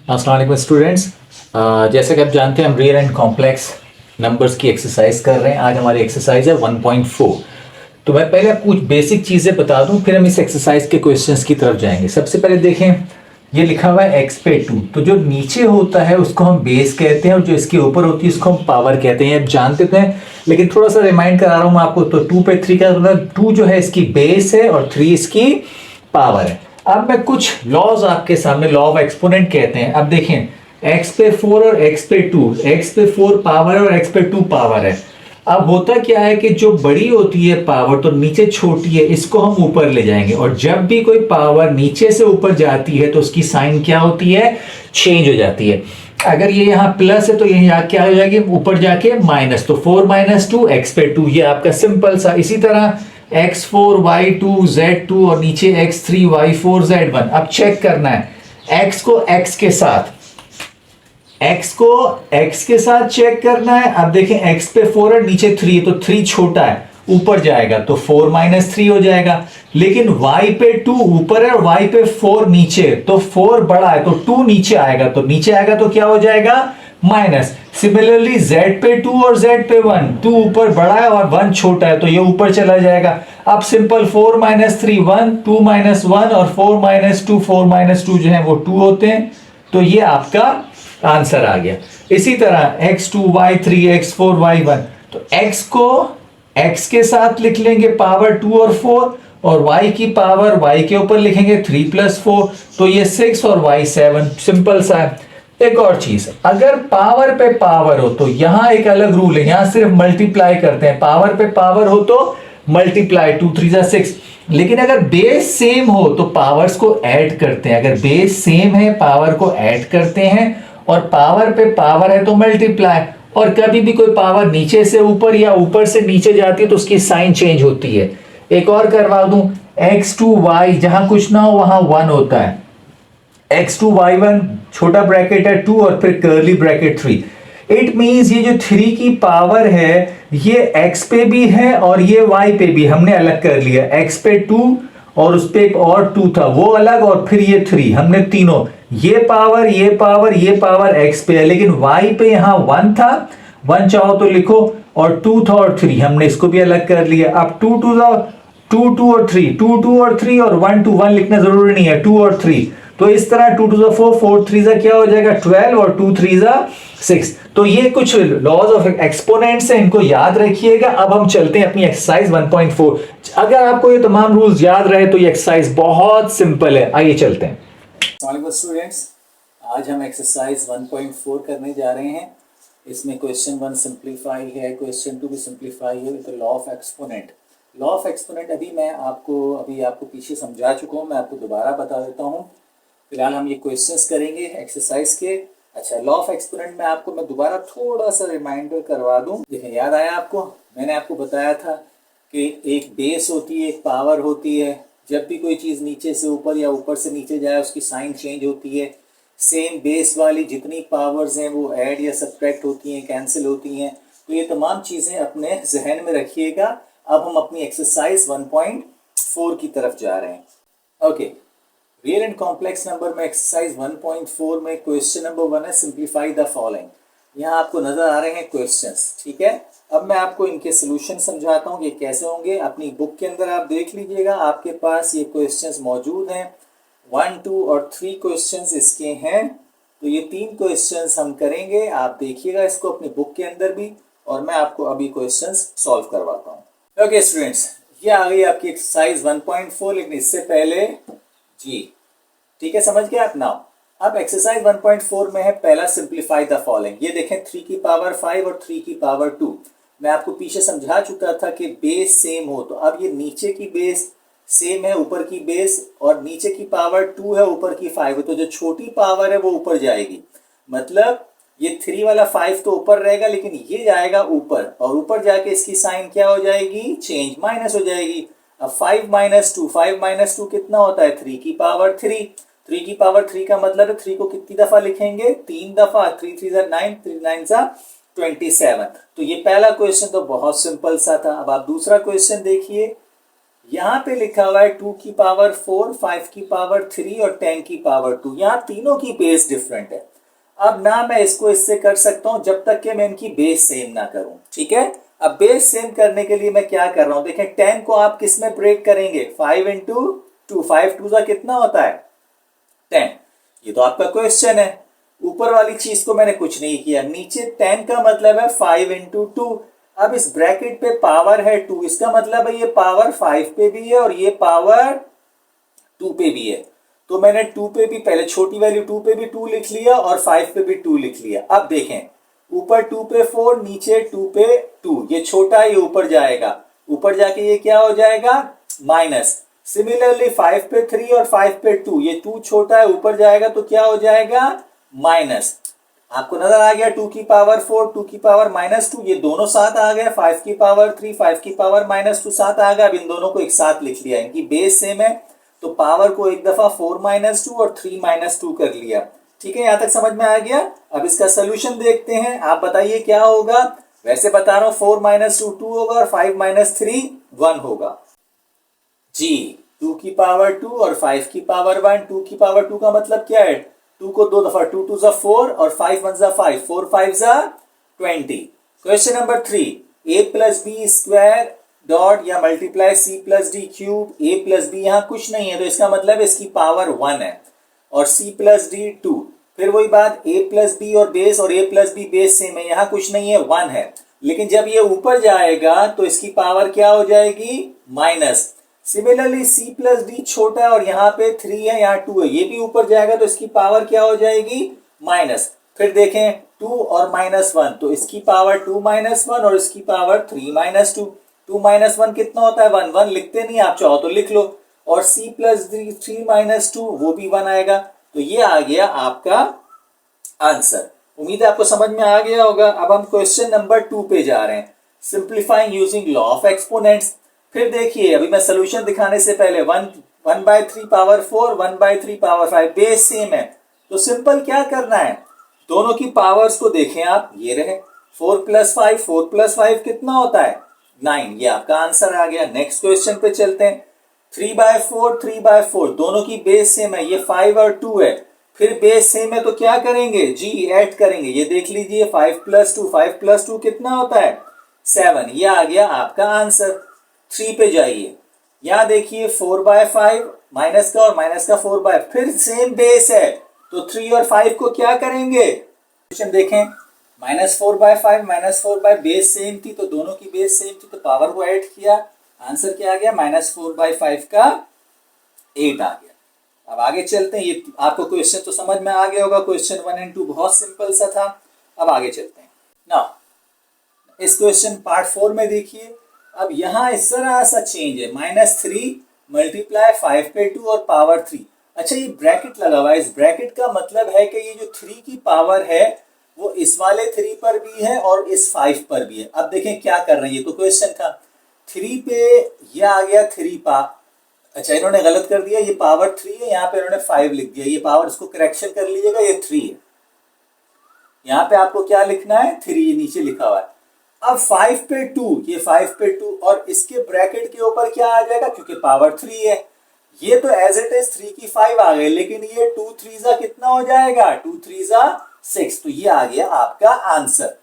अस्सलाम वालेकुम स्टूडेंट्स। जैसे कि आप जानते हैं हम रियल एंड कॉम्प्लेक्स नंबर्स की एक्सरसाइज कर रहे हैं। आज हमारी एक्सरसाइज है 1.4। तो मैं पहले आपको कुछ बेसिक चीज़ें बता दूं, फिर हम इस एक्सरसाइज के क्वेश्चंस की तरफ जाएंगे। सबसे पहले देखें, ये लिखा हुआ है x पे 2, तो जो नीचे होता है उसको हम बेस कहते हैं और जो इसके ऊपर होती है उसको हम पावर कहते हैं। आप जानते तो हैं, लेकिन थोड़ा सा रिमाइंड करा रहा हूँ मैं आपको। तो 2 पे 3 का मतलब 2 जो है इसकी बेस है और 3 इसकी पावर है। अब मैं कुछ लॉज आपके सामने, लॉ ऑफ एक्सपोनेंट कहते हैं। अब देखें, x पे 4 और x पे 2, x पे 4 पावर है और x पे 2 पावर है। अब होता क्या है कि जो बड़ी होती है पावर तो नीचे छोटी है, इसको हम ऊपर ले जाएंगे। और जब भी कोई पावर नीचे से ऊपर जाती है तो उसकी साइन क्या होती है, चेंज हो जाती है। अगर ये यहाँ प्लस है तो ये यहाँ क्या हो जाएगी, ऊपर जाके माइनस। तो 4 माइनस 2 x पे 2, ये आपका सिंपल सा। इसी तरह x4 y2 z2 और नीचे x3 y4 z1। अब चेक करना है x को x के साथ, x को x के साथ चेक करना है। अब देखें x पे 4 है, नीचे 3 है, तो 3 छोटा है, ऊपर जाएगा तो 4 माइनस 3 हो जाएगा। लेकिन y पे 2 ऊपर है और y पे 4 नीचे, तो 4 बड़ा है तो 2 नीचे आएगा, तो नीचे आएगा तो क्या हो जाएगा, माइनस। सिमिलरली z पे 2 और z पे 1, 2 ऊपर बड़ा है और 1 छोटा है, तो ये ऊपर चला जाएगा। अब सिंपल 4 माइनस 3 1, 2 माइनस 1 और 4 माइनस 2, 4 माइनस 2 जो है वो 2 होते हैं। तो ये आपका आंसर आ गया। इसी तरह x2 y3 x4 y1, तो x को x के साथ लिख लेंगे पावर 2 और 4, और y की पावर y के ऊपर लिखेंगे 3 प्लस 4, तो ये 6 और y 7। सिंपल सा है। एक और चीज, अगर पावर पे पावर हो तो यहां एक अलग रूल है, यहां सिर्फ मल्टीप्लाई करते हैं। पावर पे पावर हो तो मल्टीप्लाई, 2 3 जा 6। लेकिन अगर बेस सेम हो तो पावर्स को ऐड करते हैं। अगर बेस सेम है पावर को ऐड करते हैं, और पावर पे पावर है तो मल्टीप्लाई। और कभी भी कोई पावर नीचे से ऊपर या ऊपर से नीचे जाती है तो उसकी साइन चेंज होती है। एक और करवा दूं, x2y, जहां कुछ ना हो वहां 1 होता है। x2y1 छोटा ब्रैकेट है 2 और फिर कर्ली ब्रैकेट 3। इट मींस ये जो 3 की पावर है ये x पे भी है और ये y पे भी, हमने अलग कर लिया। x पे 2 और उस पे एक और 2 था वो अलग, और फिर ये 3, हमने तीनों, ये पावर ये पावर ये पावर x पे है, लेकिन y पे यहां 1 था, 1 चाहो तो लिखो, और 2 था और 3, हमने इसको भी अलग कर लिया। अब 2 2 2 2 और 3, 2 2 और 3 और 1 2, 1 लिखना जरूरी नहीं है, 2 और 3। तो इस तरह 2 2 4, 4 3 क्या हो जाएगा 12 और 2 3 6। तो ये कुछ लॉज ऑफ एक्सपोनेंट्स हैं, इनको याद रखिएगा। अब हम चलते हैं अपनी एक्सरसाइज 1.4। अगर आपको ये तमाम रूल्स याद रहे तो ये एक्सरसाइज बहुत सिंपल है। आइए चलते हैं। स्टूडेंट्स, आज हम एक्सरसाइज 1.4 करने जा रहे हैं। इसमें क्वेश्चन 1 सिंप्लीफाई है, क्वेश्चन 2 भी सिंप्लीफाई है with law of exponent. Law of exponent अभी आपको पीछे समझा चुका हूँ, मैं आपको दोबारा बता देता हूँ। फिलहाल हम ये क्वेश्चंस करेंगे एक्सरसाइज के। अच्छा, लॉ ऑफ एक्सपोनेंट में आपको मैं दोबारा थोड़ा सा रिमाइंडर करवा दूं। देखें, याद आया आपको, मैंने आपको बताया था कि एक बेस होती है, एक पावर होती है। जब भी कोई चीज़ नीचे से ऊपर या ऊपर से नीचे जाए उसकी साइन चेंज होती है। सेम बेस वाली जितनी पावर्स हैं वो ऐड या सब्ट्रैक्ट होती हैं, कैंसिल होती हैं। तो ये तमाम चीज़ें अपने जहन में रखिएगा। अब हम अपनी एक्सरसाइज 1.4 की तरफ जा रहे हैं। Okay, real and complex number में एक्सरसाइज 1.4 में क्वेश्चन नंबर 1 है, सिंप्लीफाई द फॉलोइंग। यहाँ आपको नजर आ रहे हैं क्वेश्चंस, ठीक है। अब मैं आपको इनके सोल्यूशन समझाता हूँ कि कैसे होंगे। अपनी बुक के अंदर आप देख लीजिएगा, आपके पास ये क्वेश्चंस मौजूद हैं। 1 2 और 3 क्वेश्चंस इसके हैं। तो ये 3 क्वेश्चंस हम करेंगे, आप देखिएगा इसको अपनी बुक के अंदर भी, और मैं आपको अभी क्वेश्चंस सॉल्व करवाता हूँ। ओके स्टूडेंट्स, ये आ गई आपकी एक्सरसाइज 1.4। लेकिन इससे पहले जी, ठीक है, समझ गए आप। नाउ अब एक्सरसाइज 1.4 में है पहला, सिंप्लीफाई द फॉलोइंग। ये देखें, 3 की पावर 5 और 3 की पावर 2। मैं आपको पीछे समझा चुका था कि बेस सेम हो, तो अब ये नीचे की बेस सेम है, ऊपर की बेस, और नीचे की पावर 2 है, ऊपर की 5 है, तो जो छोटी पावर है वो ऊपर जाएगी। मतलब ये 3 वाला 5 तो ऊपर रहेगा, लेकिन ये जाएगा ऊपर, और ऊपर जाके इसकी साइन क्या हो जाएगी, चेंज, माइनस हो जाएगी। अब 5 माइनस 2, 5 माइनस 2 कितना होता है, 3 की पावर 3। 3 की पावर 3 का मतलब है 3 को कितनी दफा लिखेंगे, 3 दफा। 3 3 जा 9, 3 9 जा 27। तो ये पहला क्वेश्चन तो बहुत सिंपल सा था। अब आप दूसरा क्वेश्चन देखिए। यहाँ पे लिखा हुआ है 2 की पावर 4, 5 की पावर 3 और 10 की पावर 2। यहाँ तीनों की बेस डिफरेंट है। अब ना मैं इसको इससे कर सकता हूं जब तक कि मैं इनकी बेस सेम ना करूं। ठीक है, अब बेस सेम करने के लिए मैं क्या कर रहा हूं, देखें 10 को आप किस में ब्रेक करेंगे, 5 इंटू 2, 5 टू का कितना होता है 10। ये तो आपका क्वेश्चन है। ऊपर वाली चीज को मैंने कुछ नहीं किया, नीचे 10 का मतलब है 5 इंटू 2। अब इस ब्रैकेट पे पावर है 2, इसका मतलब है ये पावर 5 पे भी है और ये पावर 2 पे भी है। तो मैंने 2 पे भी, पहले छोटी वैल्यू 2 पे भी 2 लिख लिया और 5 पे भी 2 लिख लिया। अब देखें ऊपर 2 पे 4, नीचे 2 पे 2, ये छोटा है, ये ऊपर जाएगा, ऊपर जाके ये क्या हो जाएगा माइनस। सिमिलरली 5 पे 3 और 5 पे 2, ये 2 छोटा है, ऊपर जाएगा तो क्या हो जाएगा माइनस। आपको नजर आ गया 2 की पावर 4, 2 की पावर -2, ये दोनों साथ आ गए, 5 की पावर 3, 5 की पावर -2 साथ आ गया। अब इन दोनों को एक साथ लिख लिया, इनकी बेस सेम है तो पावर को एक दफा 4 -2 और 3 -2 कर लिया। ठीक है, यहां तक समझ में आ गया। अब इसका सोल्यूशन देखते हैं, आप बताइए क्या होगा। वैसे बता रहा हूं 4 -2 2 होगा और 5 -3 1 होगा जी। 2 की पावर 2 और 5 की पावर 1, 2 की पावर 2 का मतलब क्या है, 2 को दो दफा, 2 2 4 और 5 1 5, 4 5 20। Question number 3, a plus B square dot या multiply C plus D cube. A plus B यहां कुछ नहीं है तो इसका मतलब इसकी पावर 1 है और सी प्लस डी 2। फिर वही बात, a प्लस बी और a plus B base same है, यहां कुछ नहीं है 1 है, लेकिन जब ये ऊपर जाएगा तो इसकी पावर क्या हो जाएगी minus. Similarly c plus D छोटा है और यहाँ पे 3 है, यहाँ 2 है, ये भी ऊपर जाएगा तो इसकी पावर क्या हो जाएगी माइनस। फिर देखें 2 और -1 तो इसकी पावर 2 -1 और इसकी पावर 3 -2। 2 -1 कितना होता है 1, 1 लिखते नहीं, आप चाहो तो लिख लो। और c प्लस डी 3 -2 वो भी 1 आएगा। तो ये आ गया आपका आंसर। उम्मीद है आपको समझ में आ गया होगा। अब हम क्वेश्चन नंबर 2 पे जा रहे हैं, simplifying using law of exponents. फिर देखिए अभी मैं सोल्यूशन दिखाने से पहले 1/3 पावर 4, 1/3 पावर 5 बेस सेम है तो सिंपल क्या करना है, दोनों की पावर्स को देखें आप, ये रहे 4 + 5, 4 + 5 कितना होता है 9, ये आपका आंसर आ गया। नेक्स्ट क्वेश्चन पे चलते हैं, 3/4, 3/4 दोनों की बेस सेम है, ये 5 और 2 है, फिर बेस सेम है तो क्या करेंगे जी ऐड करेंगे। ये देख लीजिए 5 + 2, 5 + 2 कितना होता है 7, ये आ गया आपका आंसर। 3 पे जाइए, यहां देखिए 4/5 माइनस का और माइनस का 4/, फिर सेम बेस है तो 3 और 5 को क्या करेंगे, क्वेश्चन देखें -4/5 -4/, बेस सेम थी तो दोनों की बेस सेम थी तो पावर को ऐड किया, आंसर क्या आ गया -4/5 का 8 आ गया। अब आगे चलते हैं, ये आपको क्वेश्चन तो समझ में आ गया होगा, क्वेश्चन 1 और 2 बहुत सिंपल सा था। अब आगे चलते हैं ना, इस क्वेश्चन पार्ट 4 में देखिए, अब यहां इस तरह सा चेंज है -3 मल्टीप्लाई 5 पे 2 और पावर 3। अच्छा ये ब्रैकेट लगा हुआ है, इस ब्रैकेट का मतलब है कि ये जो 3 की पावर है वो इस वाले 3 पर भी है और इस 5 पर भी है। अब देखें क्या कर रहे हैं, ये तो क्वेश्चन था 3 पे ये आ गया 3 पा, अच्छा इन्होंने गलत कर दिया, ये पावर 3 है, यहाँ पे इन्होंने 5 लिख दिया, ये पावर इसको करेक्शन कर लीजिएगा, ये 3 है, यहाँ पे आपको क्या लिखना है 3, ये नीचे लिखा हुआ है। अब 5 पे 2, ये 5 पे 2 और इसके ब्रैकेट के ऊपर क्या आ जाएगा, क्योंकि पावर 3 है, ये तो एज इट इज 3 की 5 आ गए, लेकिन ये 2 3 कितना हो जाएगा 2 3 6, तो ये आ गया आपका आंसर।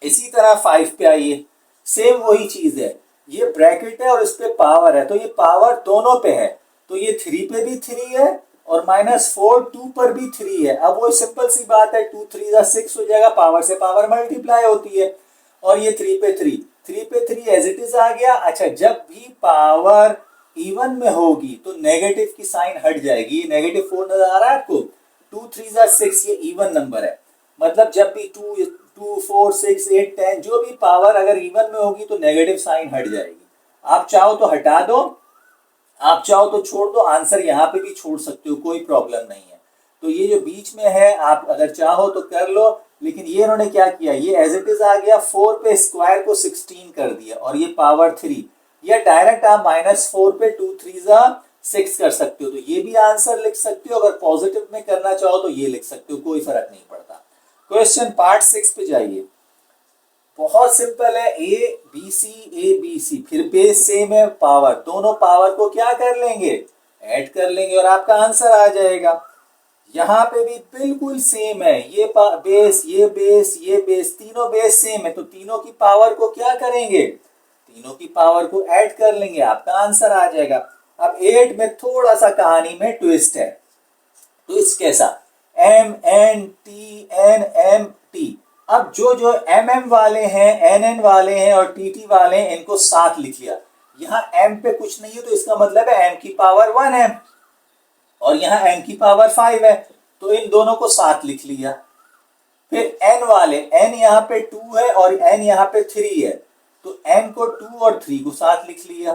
इसी तरह 5 पे आइए, सेम वही चीज है, ये ब्रैकेट है और इस पे पावर है तो ये पावर दोनों पे है, तो ये 3 पे भी 3 है और -4 2 पर भी 3 है। अब वो सिंपल सी बात है 2 3 6 हो जाएगा, पावर से पावर मल्टीप्लाई होती है और ये 3 पे 3, 3 पे 3 एज इट इज आ गया। अच्छा जब भी पावर इवन में होगी तो नेगेटिव की साइन हट जाएगी, ये -4 नजर आ रहा है आपको, 2 3 6 ये इवन नंबर है, मतलब जब भी 2 2 4 6 8 10 जो भी पावर अगर इवन में होगी तो नेगेटिव साइन हट जाएगी। आप चाहो तो हटा दो, आप चाहो तो छोड़ दो, आंसर यहाँ पे भी छोड़ सकते हो, कोई प्रॉब्लम नहीं है। तो ये जो बीच में है आप अगर चाहो तो कर लो, लेकिन ये इन्होंने क्या किया, ये एज इट इज आ गया 4 पे स्क्वायर को 16 कर दिया और ये पावर 3, या डायरेक्ट आप -4 पे 2 3 6 कर सकते हो, तो ये भी आंसर लिख सकते हो। अगर पॉजिटिव में करना चाहो तो ये लिख सकते हो, कोई फर्क नहीं पड़ता। क्वेश्चन पार्ट 6 पे जाइए, बहुत सिंपल है, ए बी सी, फिर बेस सेम है, पावर, दोनों पावर को क्या कर लेंगे, ऐड कर लेंगे और आपका आंसर आ जाएगा। यहाँ पे भी बिल्कुल सेम है, ये बेस, ये बेस, ये बेस, तीनों बेस सेम है, तो तीनों की पावर को क्या करेंगे, तीनों की पावर को ऐड कर लेंगे, आपका आंसर आ जाएगा। अब 8 में थोड़ा सा कहानी में ट्विस्ट है। ट्विस्ट कैसा, M N T N M T. अब जो जो एम एम वाले हैं, एन एन वाले हैं और टी टी वाले हैं, इनको साथ लिख लिया। यहाँ एम पे कुछ नहीं है तो इसका मतलब है एम की पावर 1 है और यहाँ एन की पावर 5 है, तो इन दोनों को साथ लिख लिया। फिर एन वाले, एन यहाँ पे 2 है और एन यहाँ पे 3 है, तो एन को 2 और 3 को साथ लिख लिया।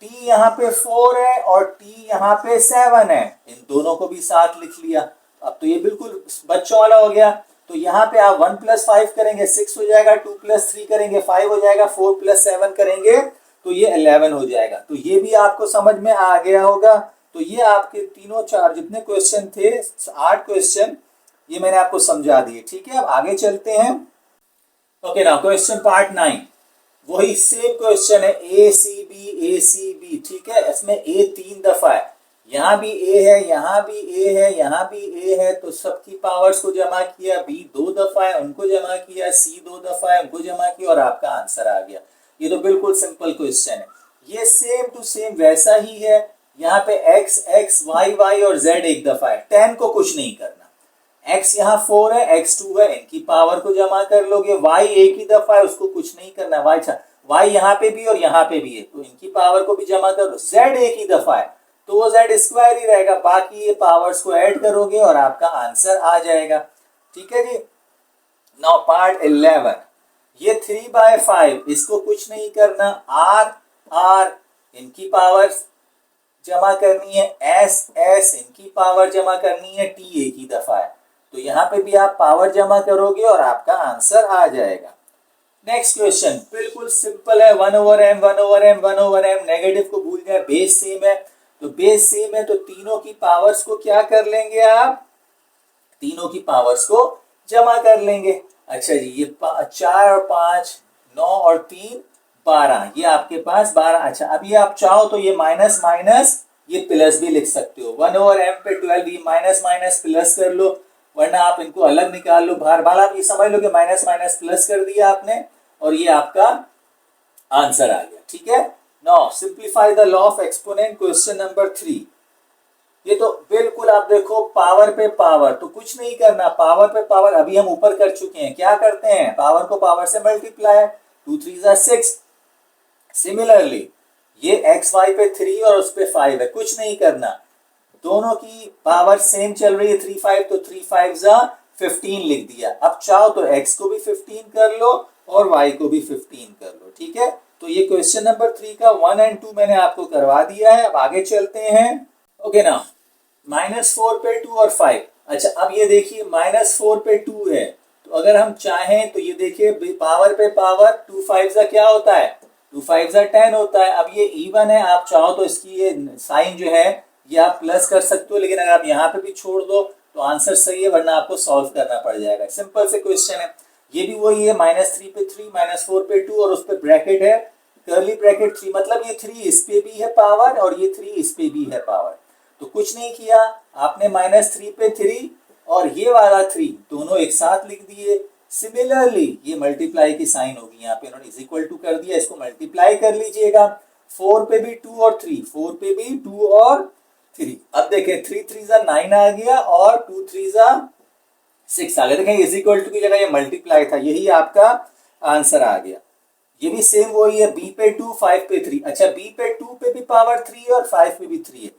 टी यहाँ पे 4 है और टी यहाँ पे 7 है, इन दोनों को भी साथ लिख लिया। अब तो ये बिल्कुल बच्चों वाला हो गया। तो यहाँ पे आप 1 + 5 करेंगे 6 हो जाएगा, 2 + 3 करेंगे 5 हो जाएगा, 4 + 7 करेंगे तो ये 11 हो जाएगा। तो ये भी आपको समझ में आ गया होगा। तो ये आपके तीनों चार जितने क्वेश्चन थे, 8 क्वेश्चन, ये मैंने आपको समझा दिए। ठीक है, अब आगे चलते हैं। ओके ना, क्वेश्चन पार्ट 9, वही सेम क्वेश्चन है, ए सी बी। ठीक है, इसमें ए 3 दफा है, यहाँ भी ए है, यहाँ भी ए है, यहाँ भी ए है, तो सबकी पावर्स को जमा किया, बी 2 दफा है, उनको जमा किया, सी 2 दफा है, उनको जमा किया और आपका आंसर आ गया। ये तो बिल्कुल सिंपल क्वेश्चन है। ये सेम टू सेम वैसा ही है, यहाँ पे x x y y और z एक दफा है, 10 को कुछ नहीं करना। x यहाँ 4 है, x 2 है, इनकी पावर को जमा कर लोगे, y एक ही दफा है, उसको कुछ नहीं करना, y यहाँ पे भी और यहाँ पे भी है, तो इनकी पावर को भी जमा कर लो। z एक ही दफा है तो वो z स्क्वायर ही रहेगा, बाकी ये पावर्स को ऐड करोगे और आपका आंसर आ जाएगा। ठीक है जी। नाउ पार्ट 11, ये 3/5, इसको कुछ नहीं करना, r इनकी पावर जमा करनी है, s इनकी पावर जमा करनी है, t एक ही दफा है, तो यहाँ पे भी आप पावर जमा करोगे और आपका आंसर आ जाएगा। नेक्स्ट क्वेश्चन बिल्कुल सिंपल है, 1/m, नेगेटिव को भूल जाए, बेस सेम है, तो बेस सेम है तो तीनों की पावर्स को क्या कर लेंगे आप, तीनों की पावर्स को जमा कर लेंगे। अच्छा जी, ये 4 और 5 9 और 3 12, ये आपके पास 12। अच्छा, अब ये आप चाहो तो ये माइनस माइनस ये प्लस भी लिख सकते हो, 1/m पे 12, ये माइनस माइनस प्लस कर लो, वरना आप इनको अलग निकाल लो बाहर बाहर, आप ये समझ लो कि माइनस माइनस प्लस कर दिया आपने और ये आपका आंसर आ गया। ठीक है, now simplify the law of exponent, question number 3। ये तो बिल्कुल आप देखो, पावर पे पावर, तो कुछ नहीं करना, पावर पे पावर अभी हम ऊपर कर चुके हैं, क्या करते हैं, पावर को पावर से मल्टीप्लाई, 2 3 6। सिमिलरली ये एक्स वाई पे 3 और उस पे 5 है, कुछ नहीं करना, दोनों की पावर सेम चल रही है, 3 5, तो 3 5 15 लिख दिया। अब चाहो तो x को भी 15 कर लो और y को भी 15 कर लो। ठीक है, तो ये क्वेश्चन नंबर 3 का 1 और 2 मैंने आपको करवा दिया है। अब आगे चलते हैं। ओके ना, -4 पे 2 और 5। अच्छा, अब ये देखिए -4 पे 2 है, तो अगर हम चाहें तो ये देखिए पावर पे पावर, 2 5 क्या होता है, 2 5 10 होता है। अब ये इवन है, आप चाहो तो इसकी ये साइन जो है ये आप प्लस कर सकते हो, लेकिन अगर आप यहाँ पे भी छोड़ दो तो आंसर सही है, वरना आपको सॉल्व करना पड़ जाएगा। सिंपल से क्वेश्चन है, ये भी वही है, -3 पे 3, -4 पे 2 और उस पे ब्रैकेट है, कर्ली ब्रैकेट 3, मतलब ये 3 इस पे भी है पावर और ये 3 इस पे भी है पावर। तो कुछ नहीं किया आपने, -3 पे 3 और ये वाला 3 दोनों एक साथ लिख दिए। सिमिलरली ये मल्टीप्लाई की साइन होगी, यहाँ पे इन्होंने इज इक्वल टू कर दिया, इसको मल्टीप्लाई कर लीजिएगा। 4 पे भी 2 और 3, 4 पे भी 2 और 3। अब देखें 3 3 9 आ गया और 2 3 6 आ गया। देखें इज इक्वल टू की जगह ये मल्टीप्लाई था, यही आपका आंसर आ गया। ये भी सेम वही है, b पे 2 5 पे 3। अच्छा, b पे 2 पे भी पावर 3 और 5 पे भी 3 है,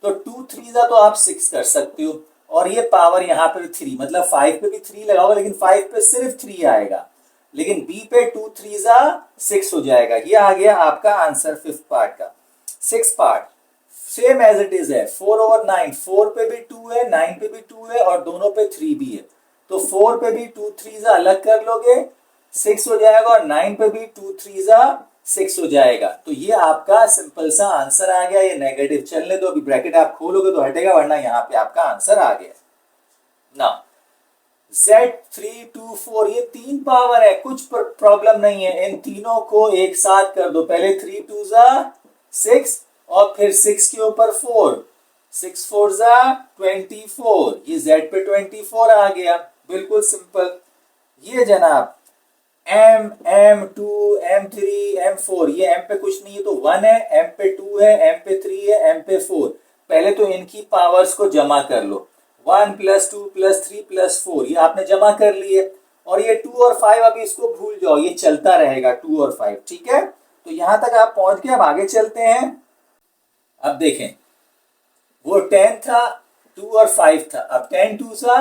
तो 2 3 तो आप 6 कर सकते हो, और ये पावर यहाँ पे 3, मतलब 5 पे भी 3 लगाओगे, लेकिन 5 पे सिर्फ 3 आएगा, लेकिन b पे 2 3 6 हो जाएगा। ये आ गया आपका आंसर 5th पार्ट का। 6th part same as it is है, 4/9, 4 पे भी 2 है, 9 पे भी 2 है और दोनों पे 3 भी है, तो 4 पे भी 2 3 अलग कर लोगे 6 हो जाएगा, और 9 पे भी 2 3 6 हो जाएगा। तो ये आपका सिंपल सा आंसर आ गया। ये नेगेटिव चलने दो, अभी ब्रैकेट आप खोलोगे तो हटेगा, वरना यहाँ पे आपका आंसर आ गया। ना Z324 ये 3 पावर है, कुछ प्रॉब्लम नहीं है, इन तीनों को एक साथ कर दो। पहले 3 2 जा 6 और फिर 6 के ऊपर 4, 6 4 जा 24, ये Z पे 24 आ गया, बिल्कुल सिंपल। ये जनाब M M2 M3 M4, ये M पे कुछ नहीं है तो 1 है, M पे 2 है, M पे 3 है, M पे 4। पहले तो इनकी पावर्स को जमा कर लो, 1 + 2 + 3 + 4, ये आपने जमा कर लिए। और ये 2 और 5 अभी इसको भूल जाओ, ये चलता रहेगा 2 और 5, ठीक है। तो यहां तक आप पहुंच गए, अब आगे चलते हैं। अब देखें, वो 10 था, 2 और 5 था, अब 10 2 सा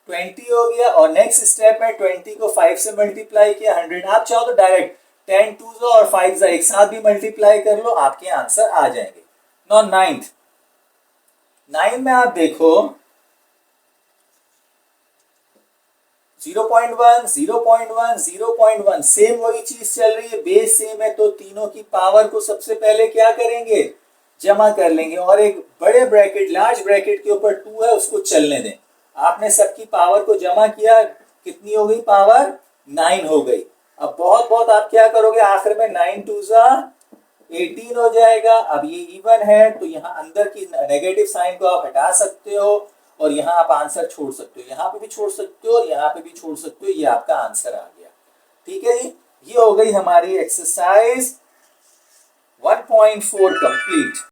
20 हो गया, और नेक्स्ट स्टेप में 20 को 5 से मल्टीप्लाई किया 100। आप चाहो तो डायरेक्ट 10 2 और 5 एक साथ भी मल्टीप्लाई कर लो, आपके आंसर आ जाएंगे। नो 9 में आप देखो 0.1 0.1 0.1, सेम वही चीज चल रही है, बेस सेम है, तो तीनों की पावर को सबसे पहले क्या करेंगे, जमा कर लेंगे, और एक बड़े ब्रैकेट लार्ज ब्रैकेट के ऊपर 2 है उसको चलने दें। आपने सबकी पावर को जमा किया, कितनी हो गई पावर, 9 हो गई। अब बहुत बहुत आप क्या करोगे, आखिर में 9 2 जा 18 हो जाएगा। अब ये इवन है तो यहाँ अंदर की नेगेटिव साइन को आप हटा सकते हो, और यहाँ आप आंसर छोड़ सकते हो, यहाँ पे भी छोड़ सकते हो और यहाँ पे भी छोड़ सकते हो, ये आपका आंसर आ गया। ठीक है जी, ये हो गई हमारी एक्सरसाइज 1.4 कंप्लीट।